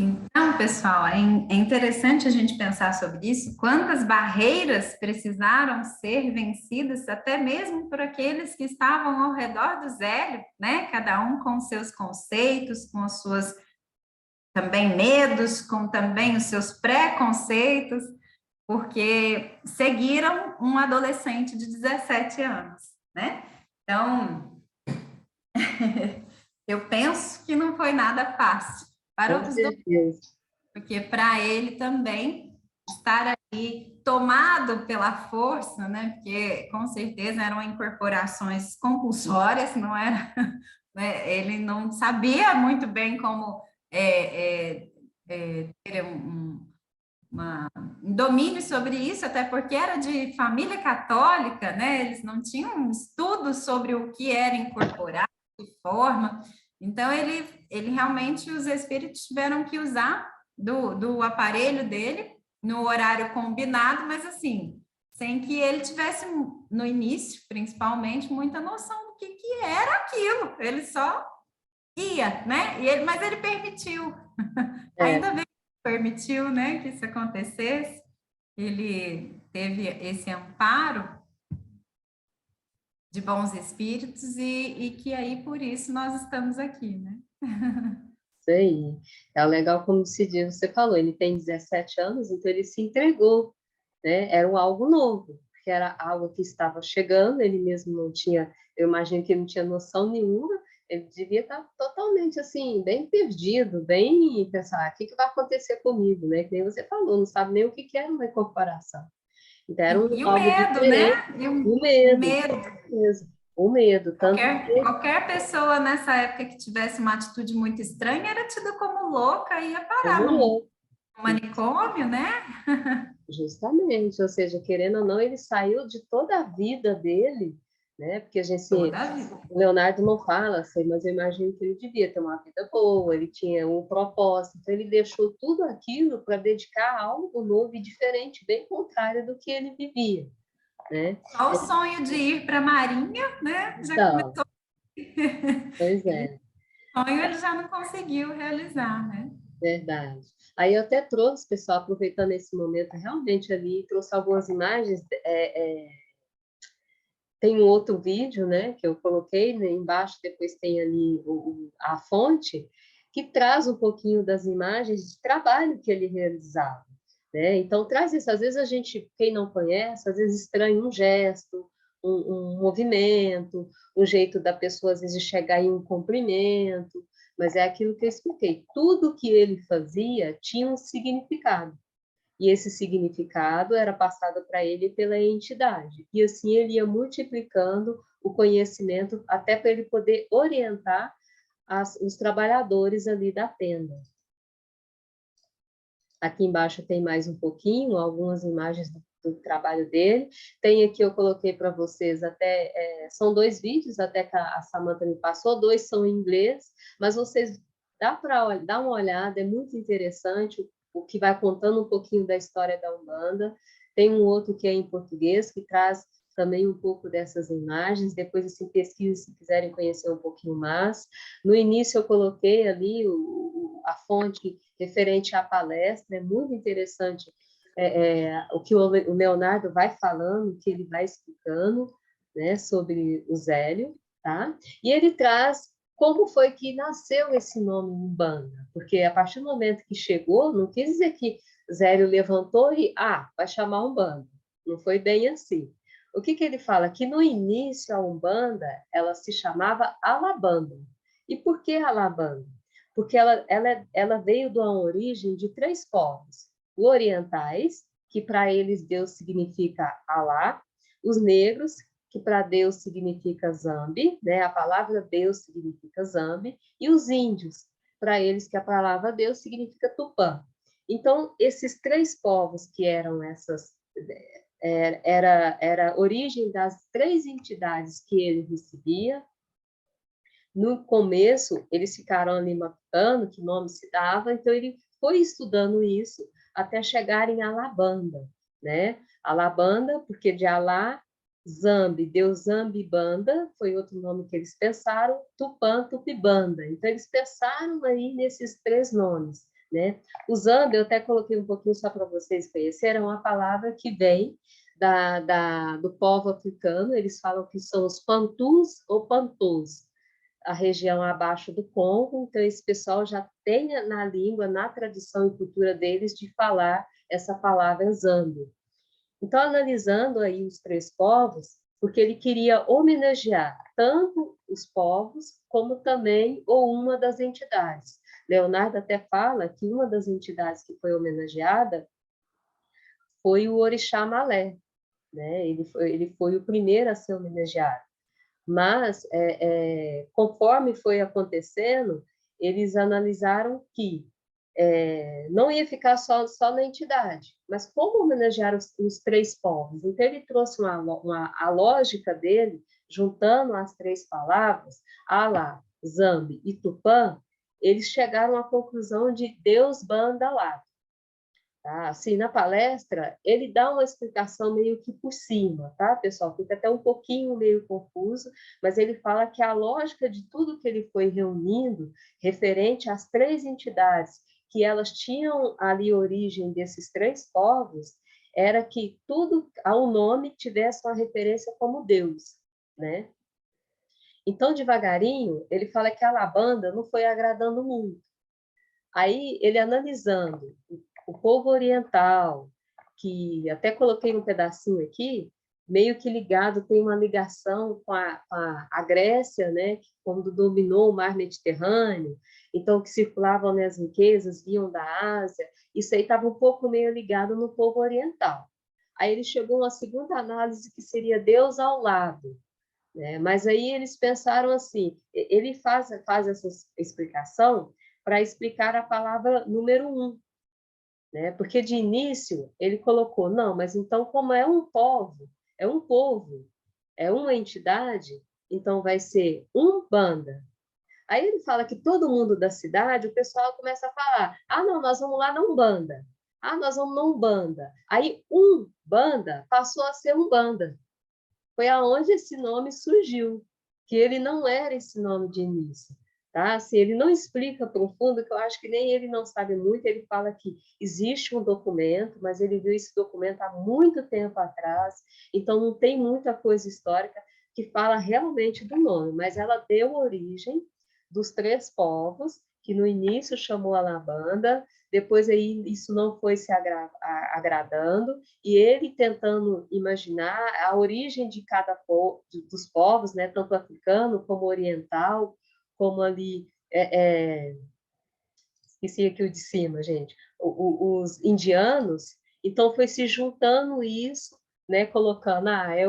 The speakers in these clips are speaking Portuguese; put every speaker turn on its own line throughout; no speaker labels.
Então, pessoal, é interessante a gente pensar sobre isso, quantas barreiras precisaram ser vencidas, até mesmo por aqueles que estavam ao redor do Zélio, né? Cada um com seus conceitos, com as suas também medos, com também os seus preconceitos, porque seguiram um adolescente de 17 anos, né? Então, eu penso que não foi nada fácil para
Com
os dois,
certeza.
porque para ele também estar ali tomado pela força, né? Porque com certeza eram incorporações compulsórias, não era, né? Ele não sabia muito bem como ter um domínio sobre isso, até porque era de família católica, né? Eles não tinham um estudo sobre o que era incorporar, de forma. Então, ele realmente, os espíritos tiveram que usar do aparelho dele no horário combinado, mas assim, sem que ele tivesse, no início, principalmente, muita noção do que era aquilo. Ele só ia, né? Mas ele permitiu.
É,
Ainda bem que permitiu, né, que isso acontecesse. Ele teve esse amparo de bons espíritos e que aí por isso nós estamos aqui, né?
isso aí. É legal como se diz, você falou, ele tem 17 anos, então ele se entregou, né? Era algo novo, porque era algo que estava chegando, ele mesmo não tinha, eu imagino que ele não tinha noção nenhuma, ele devia estar totalmente assim, bem perdido, bem pensar, o que vai acontecer comigo, né? Que nem você falou, não sabe nem o que era uma incorporação. Então era
E o
algo
medo, né?
diferente,
E
o
o
medo,
medo.
mesmo, o medo, tanto que
Qualquer pessoa nessa época que tivesse uma atitude muito estranha era tida como louca e ia parar num
acumulou.
manicômio, né?
Justamente, ou seja, querendo ou não, ele saiu de toda a vida dele, né? Porque a gente, assim,
Toda a vida.
o Leonardo não fala assim, mas eu imagino que ele devia ter uma vida boa, ele tinha um propósito, então ele deixou tudo aquilo para dedicar a algo novo e diferente, bem contrário do que ele vivia, né?
Só o sonho de ir para a Marinha, né? Já
Então,
começou.
pois
Ele,
é.
sonho ele já não conseguiu realizar, né?
Verdade. Aí eu até trouxe, pessoal, aproveitando esse momento realmente ali, trouxe algumas imagens. Tem um outro vídeo, né, que eu coloquei, né, embaixo, depois tem ali a fonte, que traz um pouquinho das imagens de trabalho que ele realizava, né? Então, traz isso. Às vezes a gente, quem não conhece, às vezes estranha um gesto, um movimento, um jeito da pessoa, às vezes, chegar em um cumprimento, mas é aquilo que eu expliquei. Tudo que ele fazia tinha um significado e esse significado era passado para ele pela entidade. E assim ele ia multiplicando o conhecimento até para ele poder orientar os trabalhadores ali da tenda. Aqui embaixo tem mais um pouquinho, algumas imagens do trabalho dele. Tem aqui, eu coloquei para vocês até, são dois vídeos até que a Samantha me passou, dois são em inglês, mas vocês dá para dar uma olhada, é muito interessante o que vai contando um pouquinho da história da Umbanda. Tem um outro que é em português, que traz também um pouco dessas imagens, depois assim, pesquisa se quiserem conhecer um pouquinho mais. No início eu coloquei ali a fonte referente à palestra, é muito interessante o que o Leonardo vai falando, o que ele vai explicando, né, sobre o Zélio, tá? E ele traz como foi que nasceu esse nome Umbanda, porque a partir do momento que chegou, não quis dizer que Zélio levantou e, vai chamar Umbanda, não foi bem assim. O que ele fala? Que no início a Umbanda, ela se chamava Alabanda. E por que Alabanda? Porque ela veio de uma origem de três povos. Os orientais, que para eles Deus significa Alá, os negros, que para Deus significa Zambi, né? A palavra Deus significa Zambi, e os índios, para eles que a palavra Deus significa Tupã. Então, esses três povos que eram era a origem das três entidades que ele recebia. No começo, eles ficaram ali matando que nome se dava, então ele foi estudando isso até chegar em Alabanda, né? Alabanda, porque de Alá, Zambi, deu Zambibanda, foi outro nome que eles pensaram, Tupã, Tupibanda. Então, eles pensaram aí nesses três nomes, né? Usando, eu até coloquei um pouquinho só para vocês conhecerem, é uma palavra que vem do povo africano, eles falam que são os Pantus ou Pantus, a região abaixo do Congo, então esse pessoal já tem na língua, na tradição e cultura deles de falar essa palavra Zambi. Então, analisando aí os três povos, porque ele queria homenagear tanto os povos como também ou uma das entidades. Leonardo até fala que uma das entidades que foi homenageada foi o Orixá Malé, né? Ele foi o primeiro a ser homenageado. Mas, conforme foi acontecendo, eles analisaram que não ia ficar só na entidade, mas como homenagear os três povos? Então, ele trouxe a lógica dele, juntando as três palavras, Alá, Zambi e Tupã, eles chegaram à conclusão de Deus Banda lá. Tá? Assim, na palestra, ele dá uma explicação meio que por cima, tá, pessoal? Fica até um pouquinho meio confuso, mas ele fala que a lógica de tudo que ele foi reunindo, referente às três entidades, que elas tinham ali origem desses três povos, era que tudo, ao nome, tivesse uma referência como Deus, né? Então, devagarinho, ele fala que a Labanda não foi agradando muito. Aí, ele analisando o povo oriental, que até coloquei um pedacinho aqui, meio que ligado, tem uma ligação com a Grécia, né, quando dominou o mar Mediterrâneo, então que circulavam, né, as riquezas, vinham da Ásia, isso aí estava um pouco meio ligado no povo oriental. Aí ele chegou a uma segunda análise que seria Deus ao lado, né? Mas aí eles pensaram assim, ele faz essa explicação para explicar a palavra número 1, né? Porque de início ele colocou, não, mas então como é um povo, é uma entidade, então vai ser Umbanda. Aí ele fala que todo mundo da cidade, o pessoal começa a falar, ah, não, nós vamos lá na Umbanda. Ah, nós vamos na Umbanda. Aí Umbanda passou a ser Umbanda. Foi aonde esse nome surgiu, que ele não era esse nome de início. Tá? Assim, ele não explica profundo, que eu acho que nem ele não sabe muito, ele fala que existe um documento, mas ele viu esse documento há muito tempo atrás, então não tem muita coisa histórica que fala realmente do nome, mas ela deu origem dos três povos, que no início chamou a Labanda, depois aí isso não foi se agradando, e ele tentando imaginar a origem de cada povo, dos povos, né, tanto africano como oriental, como ali, esqueci aqui o de cima, gente, os indianos, então foi se juntando isso, né, colocando, é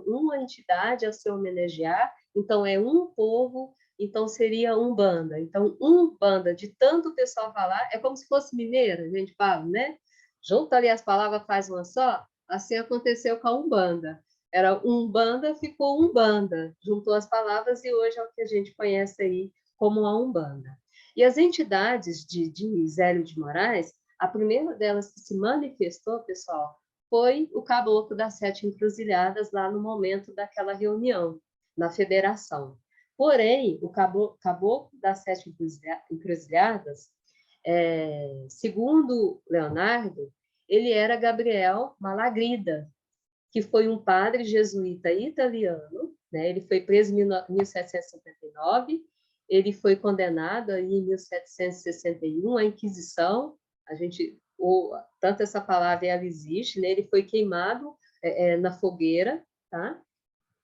uma entidade a se homenagear, então é um povo, então seria Umbanda. Então, Umbanda, de tanto o pessoal falar, é como se fosse mineira, a gente fala, né? Junta ali as palavras, faz uma só, assim aconteceu com a Umbanda. Era Umbanda, ficou Umbanda, juntou as palavras e hoje é o que a gente conhece aí como a Umbanda. E as entidades de Zélio de Moraes, a primeira delas que se manifestou, pessoal, foi o caboclo das Sete Encruzilhadas, lá no momento daquela reunião, na federação. Porém, o caboclo das Sete Encruzilhadas, segundo Leonardo, ele era Gabriel Malagrida, que foi um padre jesuíta italiano, né? Ele foi preso em 1759, ele foi condenado aí em 1761 à Inquisição, tanto essa palavra ela existe, né? Ele foi queimado na fogueira, tá?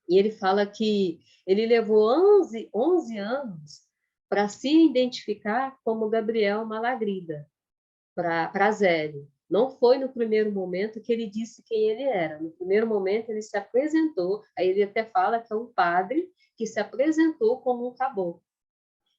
E ele fala que ele levou 11 anos para se identificar como Gabriel Malagrida, para Zélio. Não foi no primeiro momento que ele disse quem ele era. No primeiro momento ele se apresentou, aí ele até fala que é um padre que se apresentou como um caboclo.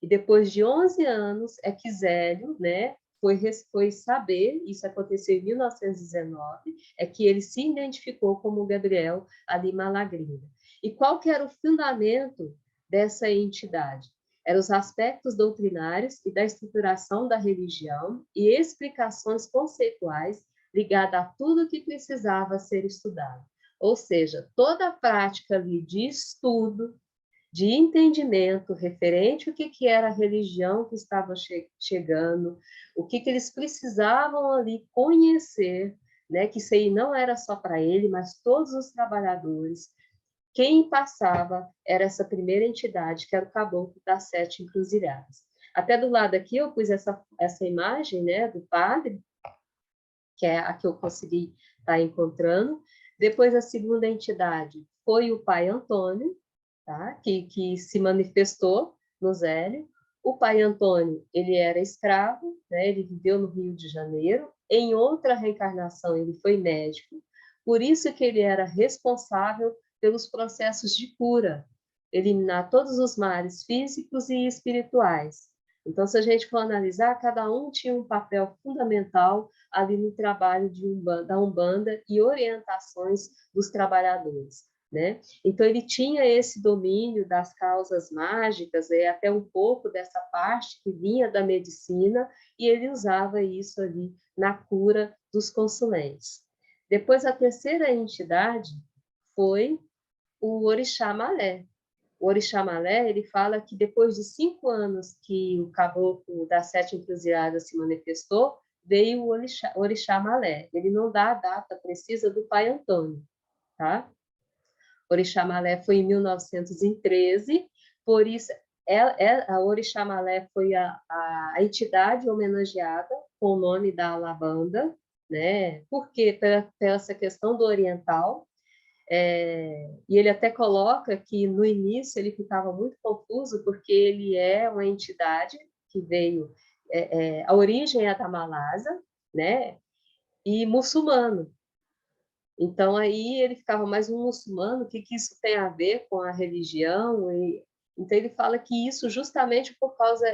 E depois de 11 anos é que Zélio, né, foi saber, isso aconteceu em 1919, é que ele se identificou como Gabriel ali Malagrida. E qual que era o fundamento dessa entidade? Eram os aspectos doutrinários e da estruturação da religião e explicações conceituais ligadas a tudo que precisava ser estudado. Ou seja, toda a prática ali de estudo, de entendimento referente ao que era a religião que estava chegando, o que eles precisavam ali conhecer, né? Que isso aí não era só para ele, mas todos os trabalhadores. Quem passava era essa primeira entidade, que era o caboclo das 7 encruzilhadas. Até do lado aqui eu pus essa imagem, né, do padre, que é a que eu consegui estar encontrando. Depois, a segunda entidade foi o pai Antônio, tá? que se manifestou no Zélio. O pai Antônio, ele era escravo, né? Ele viveu no Rio de Janeiro. Em outra reencarnação, ele foi médico. Por isso que ele era responsável pelos processos de cura, eliminar todos os males físicos e espirituais. Então, se a gente for analisar, cada um tinha um papel fundamental ali no trabalho da Umbanda e orientações dos trabalhadores, né? Então, ele tinha esse domínio das causas mágicas, até um pouco dessa parte que vinha da medicina, e ele usava isso ali na cura dos consulentes. Depois, a terceira entidade foi o Orixá Malé. O Orixá Malé, ele fala que depois de 5 anos que o caboclo das 7 encruzilhadas se manifestou, veio o Orixá Malé. Ele não dá a data precisa do pai Antônio, tá? O Orixá Malé foi em 1913, por isso a Orixá Malé foi a entidade homenageada com o nome da Alabanda, né? Porque pela essa questão do oriental, e ele até coloca que no início ele ficava muito confuso porque ele é uma entidade que veio, a origem é da Malásia, né? E muçulmano. Então aí ele ficava mais um muçulmano, o que isso tem a ver com a religião? Então ele fala que isso justamente por causa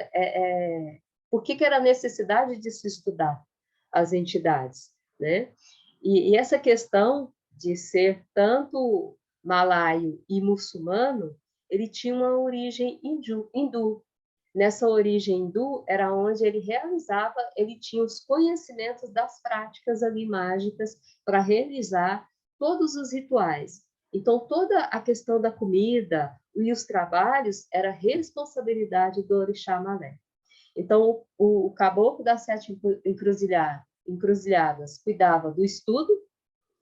por que era a necessidade de se estudar as entidades, né? E essa questão de ser tanto malaio e muçulmano, ele tinha uma origem hindu. Nessa origem hindu era onde ele realizava, ele tinha os conhecimentos das práticas ali mágicas para realizar todos os rituais. Então, toda a questão da comida e os trabalhos era responsabilidade do Orixá Malé. Então, o caboclo das 7 encruzilhadas cuidava do estudo,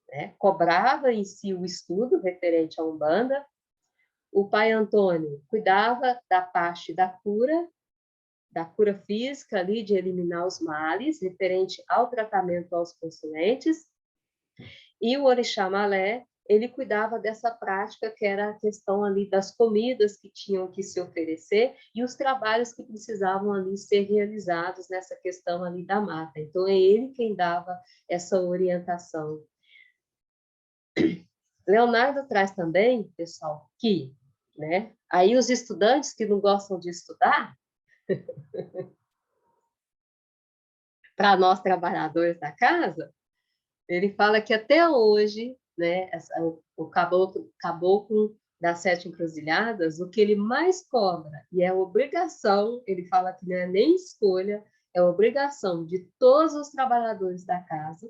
né? Cobrava em si o estudo referente à Umbanda. O pai Antônio cuidava da parte da cura física ali, de eliminar os males, referente ao tratamento aos consulentes. E o Orixá Malé, ele cuidava dessa prática, que era a questão ali das comidas que tinham que se oferecer e os trabalhos que precisavam ali ser realizados nessa questão ali da mata. Então, é ele quem dava essa orientação. Leonardo traz também, pessoal, que, né, aí os estudantes que não gostam de estudar, para nós trabalhadores da casa, ele fala que até hoje, né, o caboclo das 7 encruzilhadas, o que ele mais cobra, e é obrigação, ele fala que não é nem escolha, é obrigação de todos os trabalhadores da casa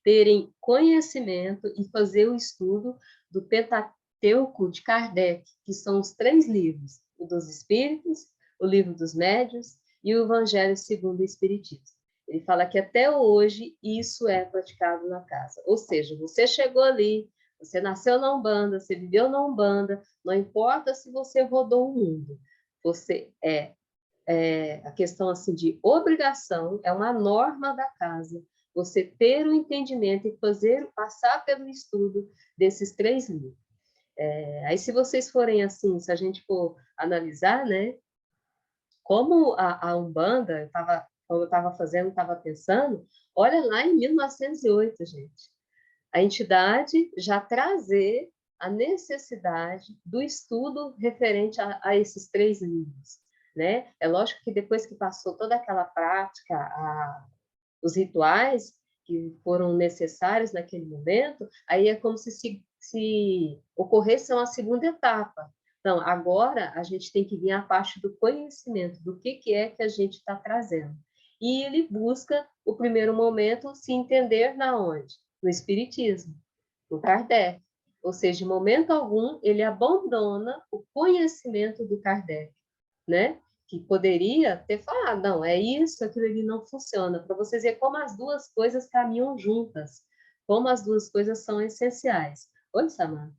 terem conhecimento e fazer o estudo do Pentateuco de Kardec, que são os 3 livros, o dos Espíritos, o livro dos Médiuns e o Evangelho segundo o Espiritismo. Ele fala que até hoje isso é praticado na casa. Ou seja, você chegou ali, você nasceu na Umbanda, você viveu na Umbanda, não importa se você rodou o mundo, você a questão assim de obrigação, é uma norma da casa, você ter o entendimento e passar pelo estudo desses 3 livros. Aí, se vocês forem assim, se a gente for analisar, né, como a Umbanda, quando eu estava fazendo, estava pensando, olha lá em 1908, gente, a entidade já trazer a necessidade do estudo referente a esses 3 livros, né? É lógico que depois que passou toda aquela prática, os rituais que foram necessários naquele momento, aí é como se ocorresse uma segunda etapa. Então, agora a gente tem que vir a parte do conhecimento, do que é que a gente está trazendo. E ele busca, o primeiro momento, se entender na onde? No Espiritismo, no Kardec. Ou seja, em momento algum, ele abandona o conhecimento do Kardec, né? Que poderia ter falado, não, é isso, aquilo ali não funciona, para vocês verem como as duas coisas caminham juntas, como as duas coisas são essenciais. Oi, Samara.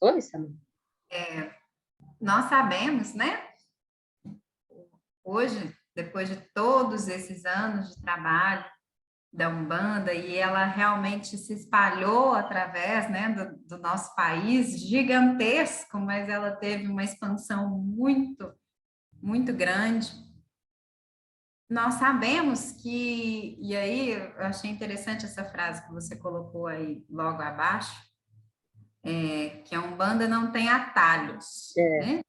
Oi, Samara.
Nós sabemos, né? Hoje, depois de todos esses anos de trabalho da Umbanda, e ela realmente se espalhou através, né, do nosso país, gigantesco, mas ela teve uma expansão muito, muito grande. Nós sabemos que, e aí eu achei interessante essa frase que você colocou aí logo abaixo, que a Umbanda não tem atalhos,
É,
né?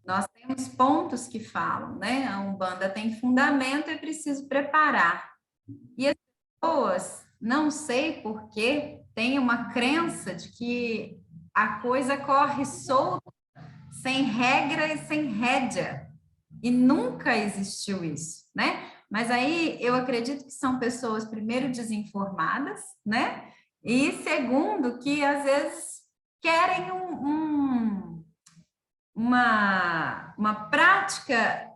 Nós temos pontos que falam, né? A Umbanda tem fundamento, é preciso preparar. E as pessoas, não sei por quê, têm uma crença de que a coisa corre solta, sem regra e sem rédea. E nunca existiu isso, né? Mas aí eu acredito que são pessoas, primeiro, desinformadas, né? E segundo, que às vezes querem uma prática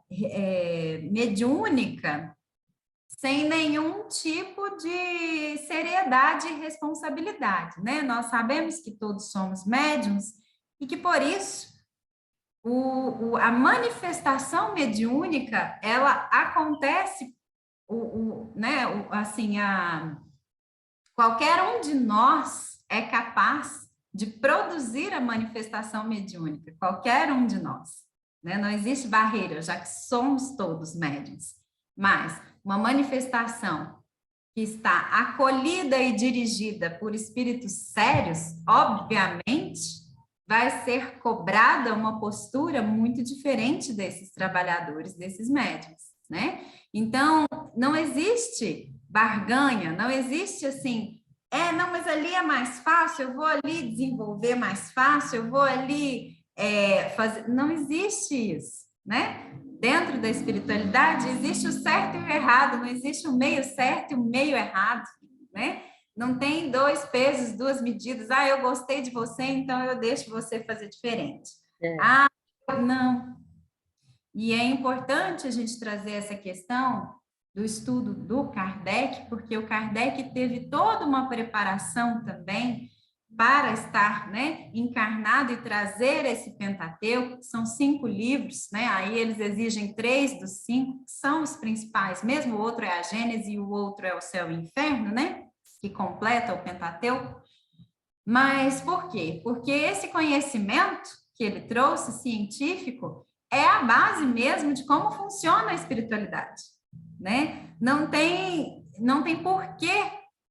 mediúnica sem nenhum tipo de seriedade e responsabilidade, né? Nós sabemos que todos somos médiums e que por isso a manifestação mediúnica ela acontece, né? Assim, qualquer um de nós é capaz de produzir a manifestação mediúnica, qualquer um de nós, né? Não existe barreira, já que somos todos médiuns, mas uma manifestação que está acolhida e dirigida por espíritos sérios, obviamente, vai ser cobrada uma postura muito diferente desses trabalhadores, desses médiuns, né? Então, não existe barganha, não existe assim, não, mas ali é mais fácil, eu vou ali desenvolver mais fácil, eu vou ali fazer. Não existe isso, né? Dentro da espiritualidade existe o certo e o errado, não existe o meio certo e o meio errado, né? Não tem dois pesos, duas medidas. Ah, eu gostei de você, então eu deixo você fazer diferente.
é.
Ah, não. E é importante a gente trazer essa questão do estudo do Kardec, porque o Kardec teve toda uma preparação também para estar, né, encarnado e trazer esse Pentateuco, que são 5 livros, né? Aí eles exigem 3 dos 5, que são os principais, mesmo o outro é a Gênese e o outro é o Céu e o Inferno, né? Que completa o Pentateuco. Mas por quê? Porque esse conhecimento que ele trouxe, científico, é a base mesmo de como funciona a espiritualidade, né? Não tem por que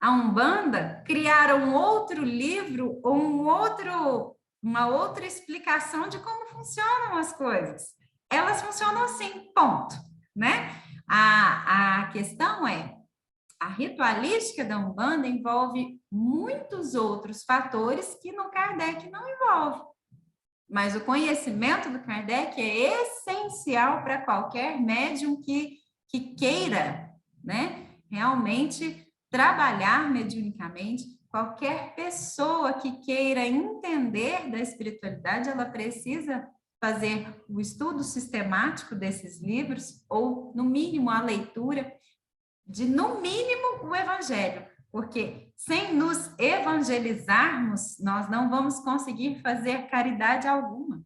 a Umbanda criar um outro livro ou uma outra explicação de como funcionam as coisas. Elas funcionam assim, ponto, né? A questão é a ritualística da Umbanda envolve muitos outros fatores que no Kardec não envolve. Mas o conhecimento do Kardec é essencial para qualquer médium que queira, né, realmente trabalhar mediunicamente. Qualquer pessoa que queira entender da espiritualidade, ela precisa fazer o estudo sistemático desses livros, ou, no mínimo, a leitura de, no mínimo, o evangelho, porque sem nos evangelizarmos, nós não vamos conseguir fazer caridade alguma,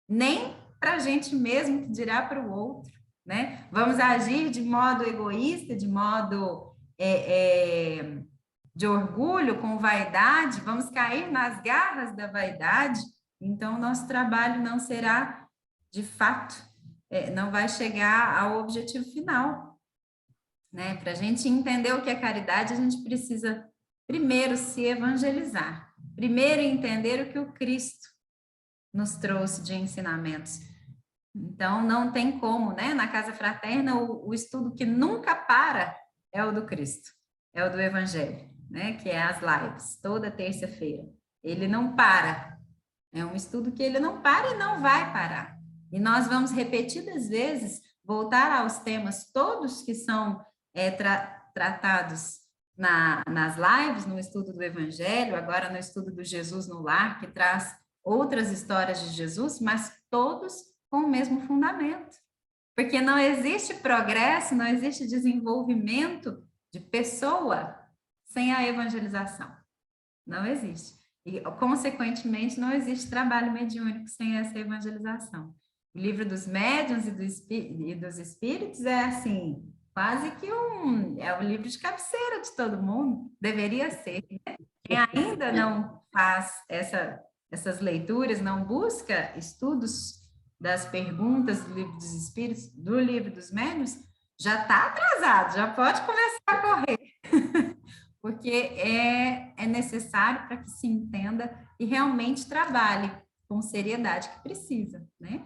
nem para a gente mesmo, que dirá para o outro, né? Vamos agir de modo egoísta, de modo de orgulho, com vaidade, vamos cair nas garras da vaidade, então nosso trabalho não será, de fato, não vai chegar ao objetivo final, né? Para a gente entender o que é caridade, a gente precisa primeiro se evangelizar, primeiro entender o que o Cristo nos trouxe de ensinamentos. Então, não tem como, né? Na Casa Fraterna, o estudo que nunca para é o do Cristo, é o do Evangelho, né? Que é as lives, toda terça-feira. Ele não para, é um estudo que ele não para e não vai parar. E nós vamos repetidas vezes voltar aos temas todos que são tratados nas lives, no estudo do Evangelho, agora no estudo do Jesus no Lar, que traz outras histórias de Jesus, mas todos com o mesmo fundamento. Porque não existe progresso, não existe desenvolvimento de pessoa sem a evangelização. Não existe. E, consequentemente, não existe trabalho mediúnico sem essa evangelização. O livro dos médiuns e dos espíritos é assim, quase que é o livro de cabeceira de todo mundo, deveria ser. Quem ainda não faz essas leituras, não busca estudos das perguntas do livro dos espíritos, do livro dos médiuns, já está atrasado, já pode começar a correr. Porque é necessário para que se entenda e realmente trabalhe com seriedade que precisa, né?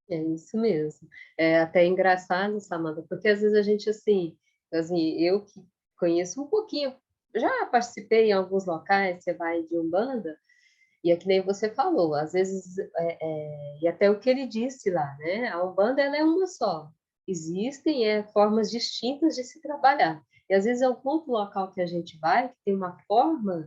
É isso mesmo. É até engraçado, Samanta, porque às vezes a gente, assim, eu que conheço um pouquinho, já participei em alguns locais, você vai de Umbanda, e é que nem você falou, às vezes, e até o que ele disse lá, né? A Umbanda, ela é uma só. Existem formas distintas de se trabalhar. E às vezes é um ponto local que a gente vai, que tem uma forma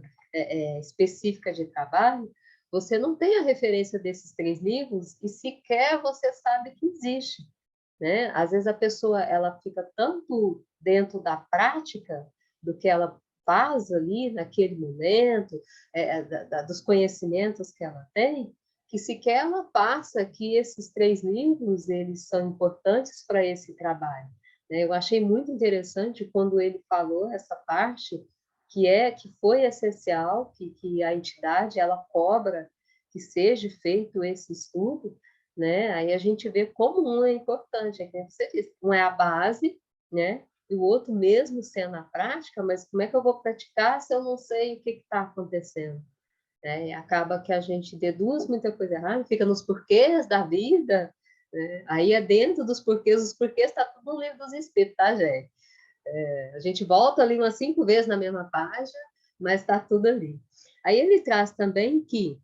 específica de trabalho, você não tem a referência desses 3 livros e sequer você sabe que existe, né? Às vezes a pessoa ela fica tanto dentro da prática do que ela faz ali naquele momento, dos conhecimentos que ela tem, que sequer ela passa que esses 3 livros eles são importantes para esse trabalho, né? Eu achei muito interessante quando ele falou essa parte que foi essencial, que a entidade ela cobra que seja feito esse estudo, né? Aí a gente vê como um é importante, é que você disse, um é a base, né? E o outro mesmo sendo a prática, mas como é que eu vou praticar se eu não sei o que está acontecendo? E acaba que a gente deduz muita coisa errada, fica nos porquês da vida, né? Aí é dentro dos porquês, os porquês está tudo no livro dos Espíritos, tá, gente? A gente volta ali umas 5 vezes na mesma página, mas está tudo ali. Aí ele traz também que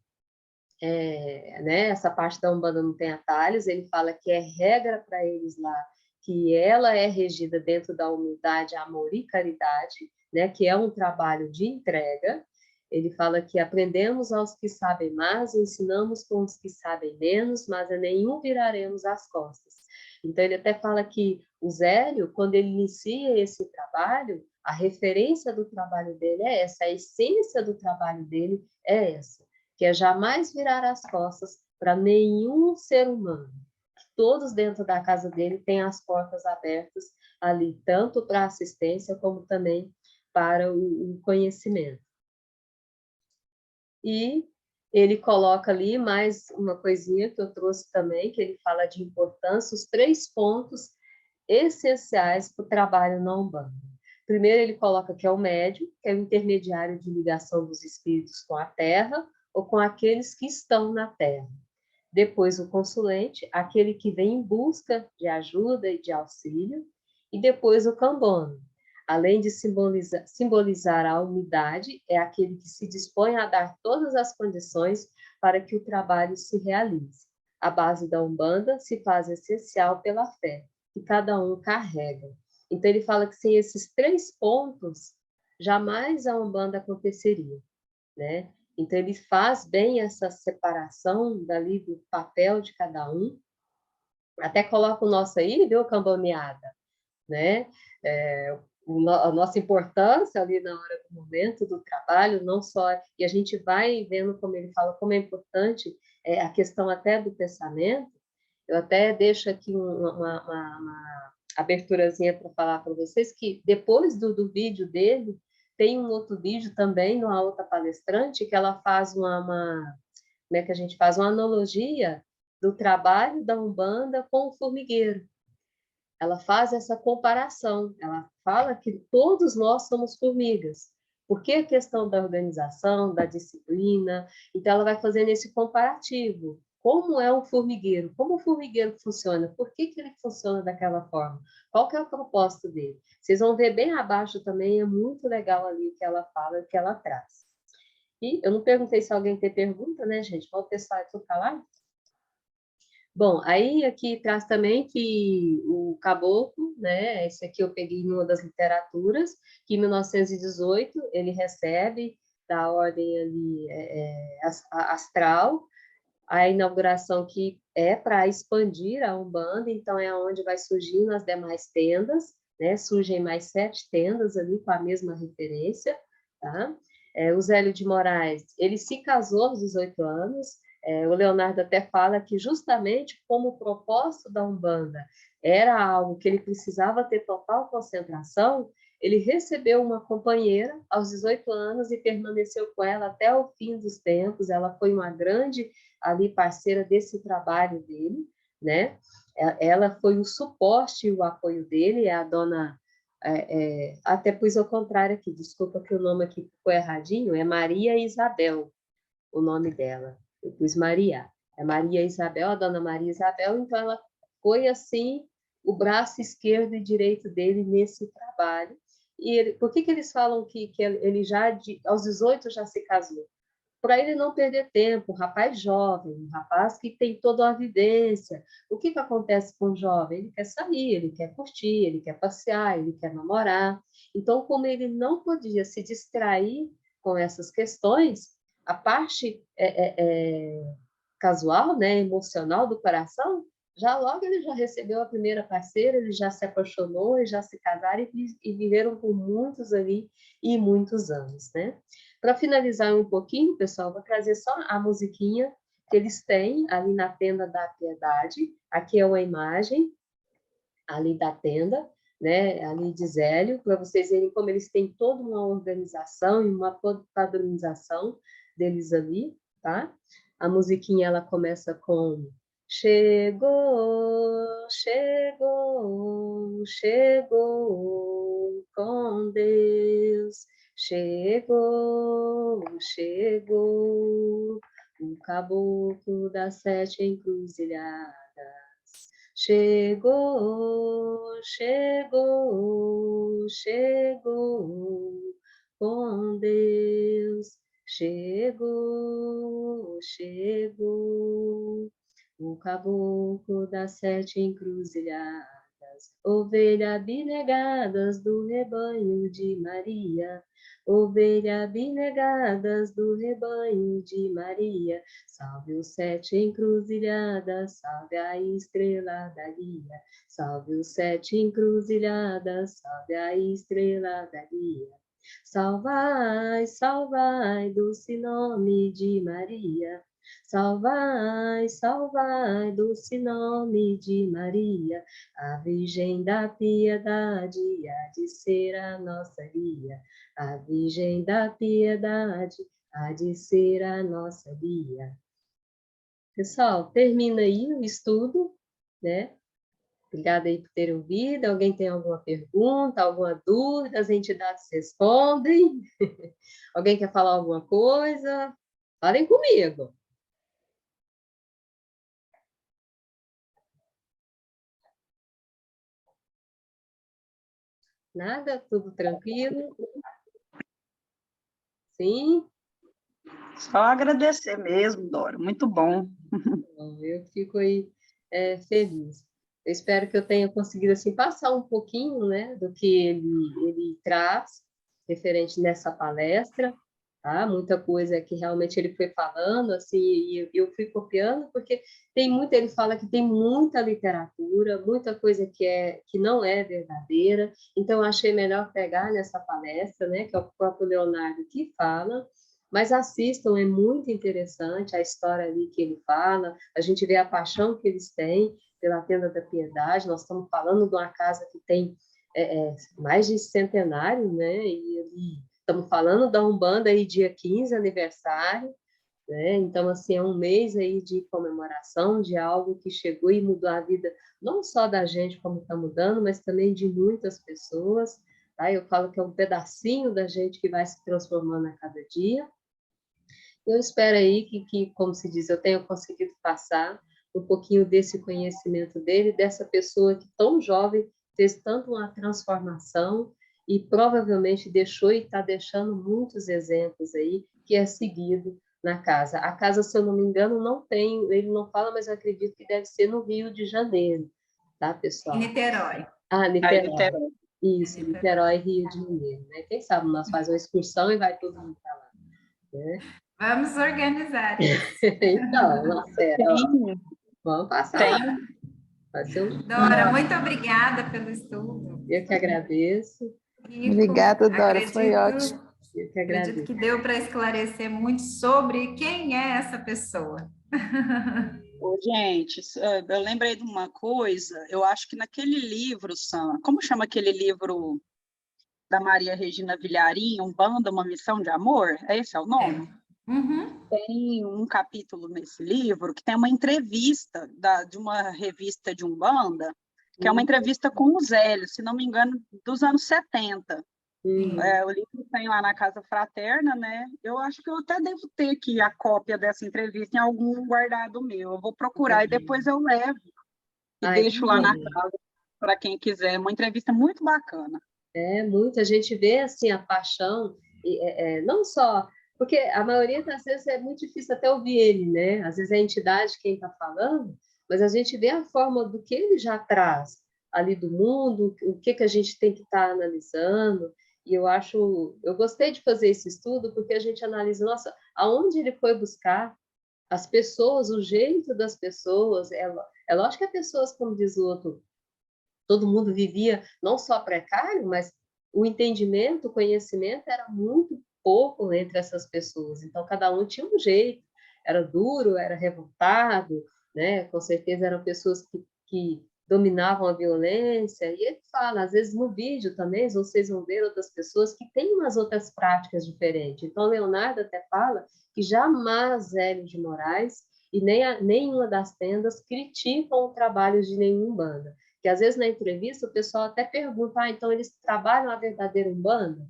né, essa parte da Umbanda não tem atalhos, ele fala que é regra para eles lá, que ela é regida dentro da humildade, amor e caridade, né, que é um trabalho de entrega. Ele fala que aprendemos aos que sabem mais, ensinamos com os que sabem menos, mas a nenhum viraremos as costas. Então, ele até fala que o Zélio, quando ele inicia esse trabalho, a referência do trabalho dele é essa, a essência do trabalho dele é essa, que é jamais virar as costas para nenhum ser humano. Todos dentro da casa dele têm as portas abertas ali, tanto para assistência como também para o conhecimento. E ele coloca ali mais uma coisinha que eu trouxe também, que ele fala de importância, os 3 pontos essenciais para o trabalho na Umbanda. Primeiro, ele coloca que é o médium, que é o intermediário de ligação dos espíritos com a Terra ou com aqueles que estão na Terra. Depois, o consulente, aquele que vem em busca de ajuda e de auxílio. E depois, o cambono. Além de simbolizar a unidade, é aquele que se dispõe a dar todas as condições para que o trabalho se realize. A base da Umbanda se faz essencial pela fé, que cada um carrega. Então, ele fala que sem esses 3 pontos, jamais a Umbanda aconteceria, né? Então, ele faz bem essa separação dali do papel de cada um, até coloca o nosso aí, viu, camboneada, né? A nossa importância ali na hora do momento do trabalho, não só... E a gente vai vendo, como ele fala, como é importante a questão até do pensamento. Eu até deixo aqui uma aberturazinha para falar para vocês que depois do vídeo dele, tem um outro vídeo também, numa outra palestrante, que ela faz como é que a gente faz? Uma analogia do trabalho da Umbanda com o formigueiro. Ela faz essa comparação, ela fala que todos nós somos formigas, porque a questão da organização, da disciplina, então ela vai fazendo esse comparativo. Como é um formigueiro? Como o formigueiro funciona? Por que ele funciona daquela forma? Qual que é o propósito dele? Vocês vão ver bem abaixo também, é muito legal ali o que ela fala, o que ela traz. E eu não perguntei se alguém tem pergunta, né, gente? Vamos pessoal tudo calado? Bom, aí aqui traz também que o caboclo, né, esse aqui eu peguei em uma das literaturas, que em 1918 ele recebe da ordem ali astral a inauguração que é para expandir a Umbanda, então é onde vai surgindo as demais tendas, né? Surgem mais 7 tendas ali com a mesma referência, tá? O Zélio de Moraes, ele se casou aos 18 anos, o Leonardo até fala que justamente como o propósito da Umbanda era algo que ele precisava ter total concentração, ele recebeu uma companheira aos 18 anos e permaneceu com ela até o fim dos tempos. Ela foi uma grande ali parceira desse trabalho dele, né? Ela foi o suporte e o apoio dele, é a dona até pus ao contrário aqui, desculpa que o nome aqui ficou erradinho, é Maria Isabel, o nome dela. Eu pus Maria. É Maria Isabel, a dona Maria Isabel, então ela foi assim o braço esquerdo e direito dele nesse trabalho. E ele, por que eles falam que ele já, aos 18 já se casou? Para ele não perder tempo, um rapaz jovem, um rapaz que tem toda a vivência. O que acontece com o jovem? Ele quer sair, ele quer curtir, ele quer passear, ele quer namorar. Então, como ele não podia se distrair com essas questões, a parte casual, né, emocional do coração, já logo ele já recebeu a primeira parceira, ele já se apaixonou e já se casaram e viveram por muitos ali e muitos anos, né? Para finalizar um pouquinho, pessoal, vou trazer só a musiquinha que eles têm ali na tenda da Piedade. Aqui é uma imagem ali da tenda, né, ali de Zélio, para vocês verem como eles têm toda uma organização e uma padronização deles ali, tá? A musiquinha ela começa com chegou, chegou, chegou com Deus, chegou, chegou o caboclo das 7 encruzilhadas. Chegou, chegou, chegou com Deus. Chegou, chegou o caboclo das 7 encruzilhadas, ovelha abnegadas do rebanho de Maria, ovelha abnegadas do rebanho de Maria. Salve os 7 encruzilhadas, salve a estrela da guia. Salve os 7 encruzilhadas, salve a estrela da guia. Salvai, salvai, doce nome de Maria. Salvai, salvai, doce nome de Maria. A Virgem da Piedade há de ser a nossa guia. A Virgem da Piedade há de ser a nossa guia. Pessoal, termina aí o estudo, né? Obrigada aí por terem ouvido. Alguém tem alguma pergunta, alguma dúvida? As entidades respondem. Alguém quer falar alguma coisa? Falem comigo. Nada? Tudo tranquilo? Sim?
Só agradecer mesmo, Dora, muito bom.
Bom, eu fico aí feliz. Eu espero que eu tenha conseguido assim, passar um pouquinho, né, do que ele traz referente nessa palestra, tá? Muita coisa que realmente ele foi falando, assim, e eu fui copiando, porque tem muito, ele fala que tem muita literatura, muita coisa que não é verdadeira, então eu achei melhor pegar nessa palestra, né, que é o próprio Leonardo que fala, mas assistam, é muito interessante a história ali que ele fala, a gente vê a paixão que eles têm pela Tenda da Piedade, nós estamos falando de uma casa que tem mais de centenário, né, e estamos falando da Umbanda aí dia 15, aniversário, né, então, assim, é um mês aí de comemoração de algo que chegou e mudou a vida, não só da gente, como está mudando, mas também de muitas pessoas, tá? Eu falo que é um pedacinho da gente que vai se transformando a cada dia. Eu espero aí como se diz, eu tenha conseguido passar um pouquinho desse conhecimento dele, dessa pessoa que tão jovem fez tanto uma transformação e provavelmente deixou e está deixando muitos exemplos aí que é seguido na casa. A casa, se eu não me engano, não tem, ele não fala, mas eu acredito que deve ser no Rio de Janeiro, tá, pessoal?
Em Niterói.
Ah,
Aí,
Niterói.
Niterói.
Isso, Niterói, Rio de Janeiro, né? Quem sabe nós fazemos uma excursão e vai todo mundo para lá, né?
Vamos organizar isso.
Então, Marcela, ó,
Tem,
vamos passar lá.
tem.
Vai ser
Dora, muito obrigada pelo estudo.
Eu que agradeço,
Rico.
Obrigada, Dora, foi ótimo.
eu que
Acredito
agradeço.
que deu para esclarecer muito sobre quem é essa pessoa.
Ô, gente, eu lembrei de uma coisa, eu acho que naquele livro, Sam, como chama aquele livro da Maria Regina Vilharim, Umbanda, uma missão de amor? Esse é o nome?
Uhum.
Tem um capítulo nesse livro que tem uma entrevista de uma revista de Umbanda, que é uma entrevista com o Zélio, se não me engano, dos anos 70. O livro tem lá na Casa Fraterna, né? Eu acho que eu até devo ter aqui a cópia dessa entrevista em algum guardado meu. Eu vou procurar e depois eu levo e
Ai,
deixo lá na casa para quem quiser. Uma entrevista muito bacana.
muita gente vê assim a paixão, não só, porque a maioria das vezes é muito difícil até ouvir ele, né? Às vezes é a entidade quem está falando, mas a gente vê a forma do que ele já traz ali do mundo, o que que a gente tem que estar analisando. E eu gostei de fazer esse estudo porque a gente analisa, nossa, aonde ele foi buscar as pessoas, o jeito das pessoas. É lógico que as pessoas, como diz o outro, todo mundo vivia não só precário, mas o entendimento, o conhecimento era muito pouco entre essas pessoas. Então, cada um tinha um jeito, era duro, era revoltado, né? Com certeza eram pessoas que dominavam a violência. E ele fala, às vezes no vídeo também, vocês vão ver outras pessoas que têm umas outras práticas diferentes. Então, Leonardo até fala que jamais Hélio de Moraes e nenhuma das tendas criticam o trabalho de nenhuma banda. Que às vezes na entrevista o pessoal até pergunta, então eles trabalham a verdadeira Umbanda?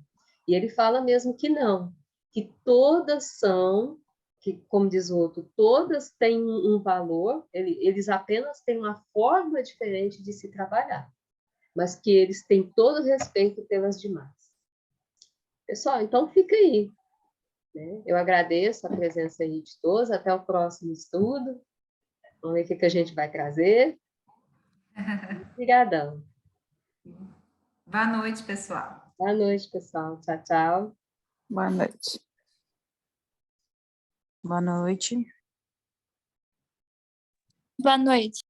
E ele fala mesmo que não, que todas são, que como diz o outro, todas têm um valor, eles apenas têm uma forma diferente de se trabalhar, mas que eles têm todo o respeito pelas demais. Pessoal, então fica aí, né? Eu agradeço a presença aí de todos, até o próximo estudo, vamos ver o que a gente vai trazer. Obrigadão.
Boa noite, pessoal.
Boa noite, pessoal. Tchau, tchau.
Boa noite. Boa noite.
Boa noite.